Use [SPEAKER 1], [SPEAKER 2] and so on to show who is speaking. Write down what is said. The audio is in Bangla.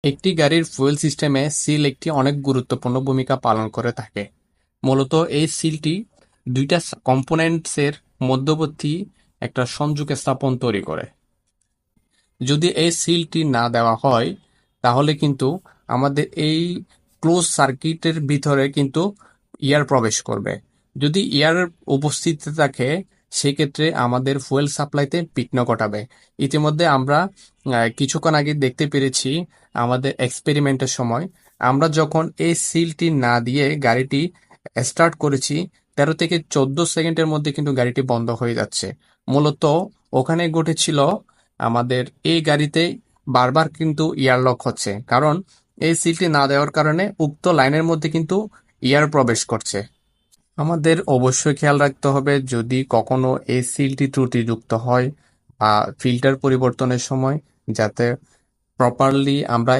[SPEAKER 1] একটি গাড়ির ফুয়েল সিস্টেমে সিল একটি অনেক গুরুত্বপূর্ণ ভূমিকা পালন করে থাকে। মূলত এই সিলটি দুইটা কম্পোনেন্টসের মধ্যবর্তী একটা সংযোগ স্থাপন তৈরি করে। যদি এই সিলটি না দেওয়া হয় তাহলে কিন্তু আমাদের এই ক্লোজ সার্কিটের ভিতরে কিন্তু এয়ার প্রবেশ করবে। যদি এয়ার উপস্থিত থাকে সেক্ষেত্রে আমাদের ফুয়েল সাপ্লাইতে বিঘ্ন ঘটাবে। ইতিমধ্যে আমরা কিছুক্ষণ আগে দেখতে পেরেছি আমাদের এক্সপেরিমেন্টের সময় আমরা যখন এই সিলটি না দিয়ে গাড়িটি স্টার্ট করেছি 13 থেকে 14 সেকেন্ডের মধ্যে কিন্তু গাড়িটি বন্ধ হয়ে যাচ্ছে। মূলত ওখানে ঘটেছিল আমাদের এই গাড়িতে বারবার কিন্তু এয়ার লক হচ্ছে, কারণ এই সিলটি না দেওয়ার কারণে উক্ত লাইনের মধ্যে কিন্তু এয়ার প্রবেশ করছে। আমাদের অবশ্যই খেয়াল রাখতে হবে যদি কখনো এই সিলটি ত্রুটিযুক্ত হয় বা ফিল্টার পরিবর্তনের সময় যাতে প্রপারলি আমরা